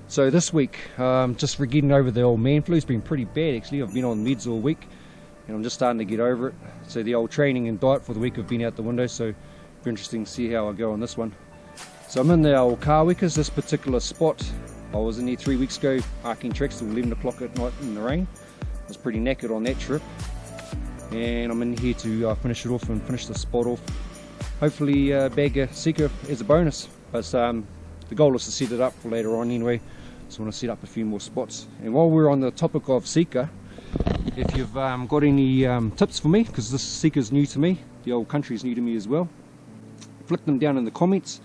So this week, just for getting over the old man flu. It's been pretty bad actually. I've been on meds all week and I'm just starting to get over it. So the old training and diet for the week have been out the window, so it'll be interesting to see how I go on this one. So I'm in the old Kawekas, this particular spot. I was in here 3 weeks ago, arcing tracks till 11 o'clock at night in the rain. I was pretty knackered on that trip. And I'm in here to finish it off and finish the spot off. Hopefully bag a sika as a bonus. But the goal is to set it up for later on anyway. So I want to set up a few more spots. And while we're on the topic of sika, if you've got any tips for me, because this sika is new to me, the old country is new to me as well, flick them down in the comments.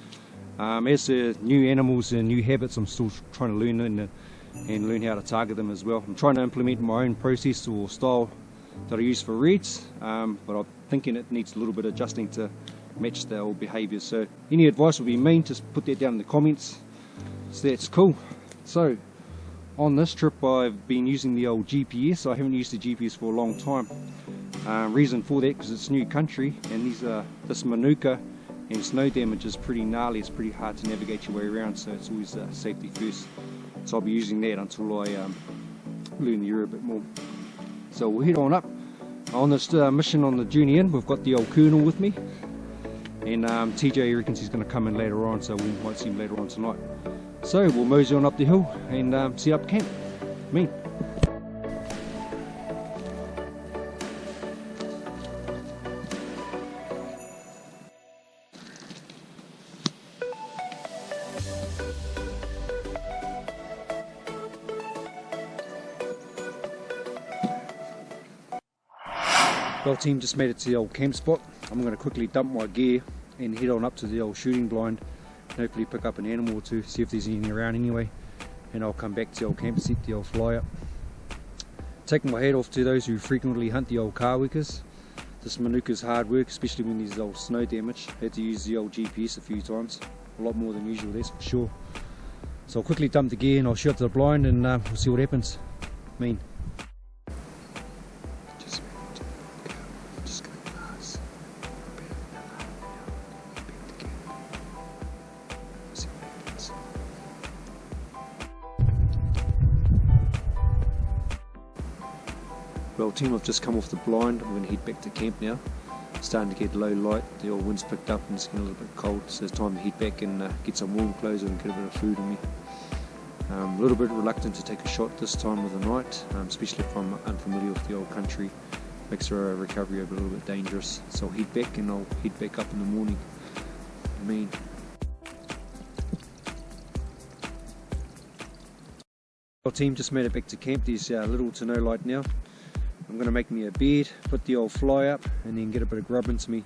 As to new animals and new habits, I'm still trying to learn and learn how to target them as well. I'm trying to implement my own process or style that I use for reds, but I'm thinking it needs a little bit of adjusting to match the old behaviours. So any advice would be mean, just put that down in the comments. So that's cool. So on this trip I've been using the old GPS. I haven't used the GPS for a long time. Reason for that, because it's new country and this manuka and snow damage is pretty gnarly. It's pretty hard to navigate your way around, so it's always safety first. So I'll be using that until I learn the area a bit more. So we'll head on up on this mission on the journey in. We've got the old Colonel with me, and TJ reckons he's going to come in later on, so we might see him later on tonight. So we'll mosey on up the hill and set up camp. Me. Well team, just made it to the old camp spot. I'm going to quickly dump my gear and head on up to the old shooting blind and hopefully pick up an animal or two, see if there's anything around anyway, and I'll come back to the old camp, set the old fly up. Taking my hat off to those who frequently hunt the old Kawekas. This manuka's hard work, especially when there's old snow damage. I had to use the old GPS a few times, a lot more than usual, that's for sure. So I'll quickly dump the gear and I'll shoot up to the blind and we'll see what happens. Mean. Well team, I've just come off the blind. I'm going to head back to camp now. It's starting to get low light, the old wind's picked up and it's getting a little bit cold, so it's time to head back and get some warm clothes and get a bit of food in me. A little bit reluctant to take a shot this time of the night, especially if I'm unfamiliar with the old country. Makes the recovery a little bit dangerous, so I'll head back and I'll head back up in the morning. Well team, just made it back to camp. There's little to no light now. I'm going to make me a bed, put the old fly up and then get a bit of grub into me,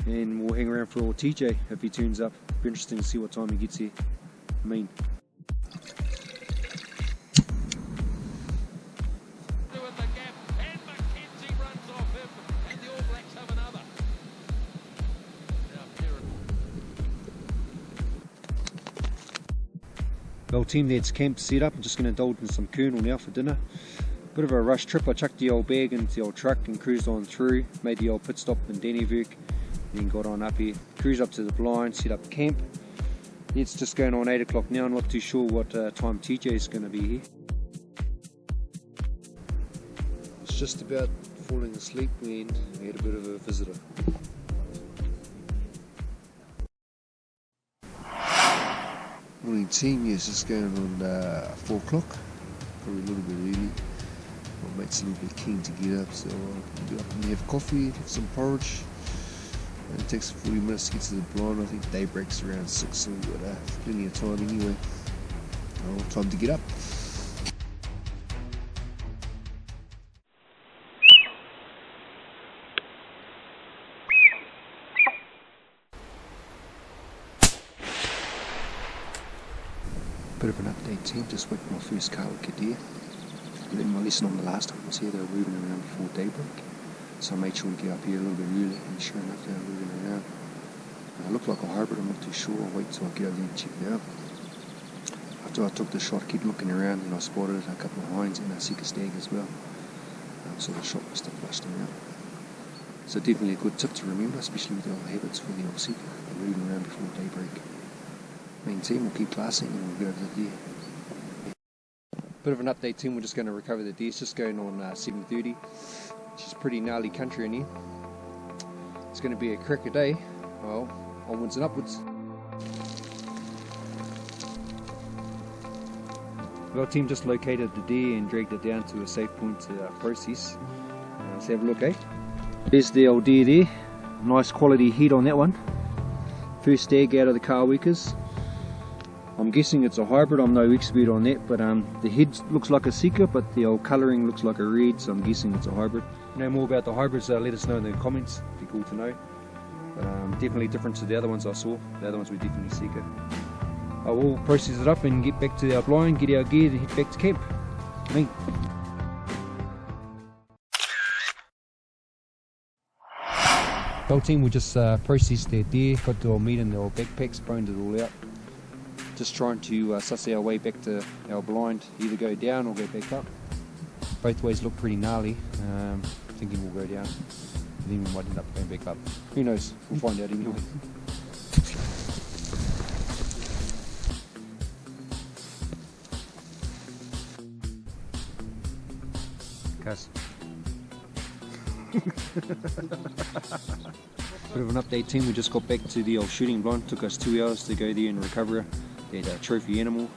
and we'll hang around for old TJ if he turns up. Be interesting to see what time he gets here. Well team, that's camp set up. I'm just going to indulge in some kernel now for dinner. Bit of a rush trip. I chucked the old bag into the old truck and cruised on through, made the old pit stop in Dannyverk, then got on up here, cruised up to the blind, set up camp. It's just going on 8 o'clock now. I'm not too sure what time TJ is going to be here. It's just about falling asleep when we had a bit of a visitor. Morning team, yes, it's going on 4 o'clock, probably a little bit early. My mate's a little bit keen to get up, so I'll get up and have coffee, have some porridge. And it takes 40 minutes to get to the blind. I think daybreak's around 6, so we've got plenty of time anyway. Time to get up. Bit of an update team, just whacked my first Kaweka deer. I learned my lesson on the last time I was here. They were moving around before daybreak, so I made sure to get up here a little bit early, and sure enough they were moving around. It looked like a hybrid, I'm not too sure. I'll wait till I get over there and check it out. After I took the shot, I kept looking around and I spotted a couple of hinds and a sika stag as well. So the shot must have flushed them out. So definitely a good tip to remember, especially with the old habits for the old sika. They're moving around before daybreak. Main team will keep glassing and we'll go over the deer. Bit of an update team, we're just going to recover the deer. It's just going on 7:30, which is pretty gnarly country in here. It's going to be a cracker day, well, onwards and upwards. Well, team just located the deer and dragged it down to a safe point to process. Let's have a look, eh? There's the old deer there. Nice quality head on that one. First stag out of the Kawekas. I'm guessing it's a hybrid, I'm no expert on that, but the head looks like a sika, but the old colouring looks like a red, so I'm guessing it's a hybrid. If you know more about the hybrids, let us know in the comments, it'd be cool to know. But definitely different to the other ones I saw. The other ones were definitely sika. I will process it up and get back to our blind, get our gear and head back to camp. Well team, we just processed their deer, got the old meat in the old backpacks, boned it all out. Just trying to suss our way back to our blind, either go down or go back up. Both ways look pretty gnarly, thinking we'll go down, and then we might end up going back up. Who knows, we'll find out anyway. Cuss. Bit of an update team, we just got back to the old shooting blind. Took us 2 hours to go there and recover that trophy animal.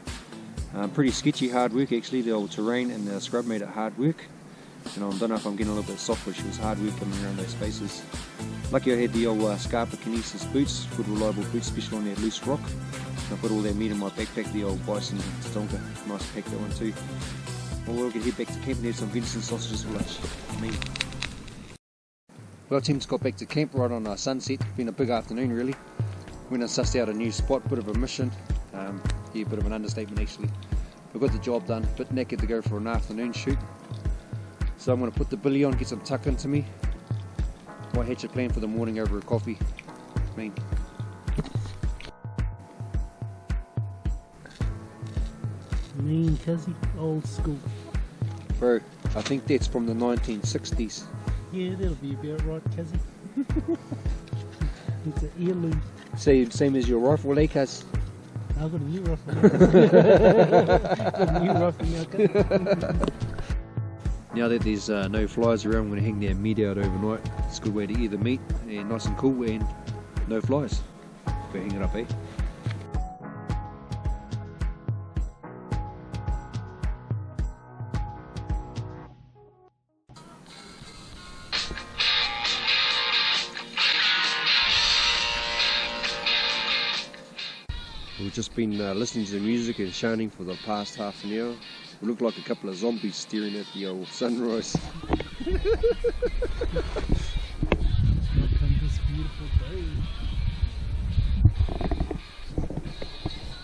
Pretty sketchy hard work actually, the old terrain and the scrub made it hard work. And I don't know if I'm getting a little bit soft, which was hard work coming around those spaces. Lucky I had the old Scarpa Kinesis boots, good reliable boots, especially on that loose rock. And I put all that meat in my backpack, the old bison Tatonka, nice pack that one too. Well, we'll get head back to camp and have some venison sausages for lunch. Well, team's got back to camp right on sunset. Been a big afternoon really. Went and sussed out a new spot, bit of a mission. Yeah, bit of an understatement actually. We got the job done, bit knackered to go for an afternoon shoot. So I'm going to put the billy on, get some tuck into me. Might hatch a plan for the morning over a coffee. Mean. Mean Cuzzy, old school. Bro, I think that's from the 1960s. Yeah, that'll be about right, Cuzzy. It's an heirloom. Same as your rifle, eh, cuz? I've got a new rifle. Got a new rifle now, cuz. Now that there's no flies around, I'm going to hang that meat out overnight. It's a good way to eat the meat, and nice and cool, and no flies. Go hang it up, eh? We've just been listening to the music and shouting for the past half an hour. We look like a couple of zombies staring at the old sunrise. Welcome this beautiful day.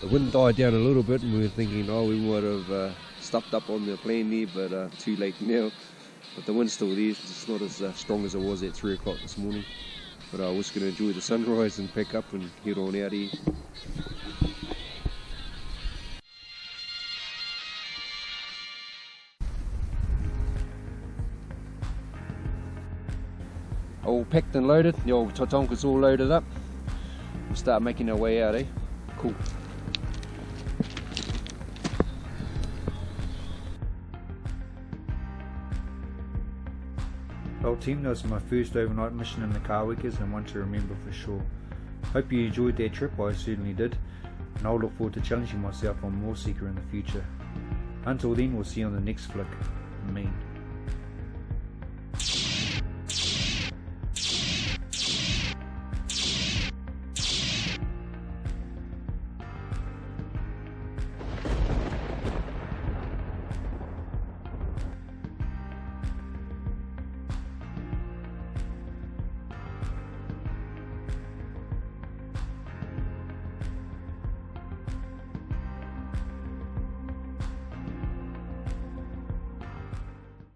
The wind died down a little bit and we were thinking, oh, we might have stuffed up on the plan there, but too late now. But the wind's still there, it's just not as strong as it was at 3 o'clock this morning. But I was going to enjoy the sunrise and pack up and head on out here. All packed and loaded, the old Tatonka's all loaded up. We'll start making our way out, eh? Cool. Well team, that was my first overnight mission in the Kawekas and one to remember for sure. Hope you enjoyed that trip, I certainly did, and I'll look forward to challenging myself on more Sika in the future. Until then, we'll see you on the next flick. Mean.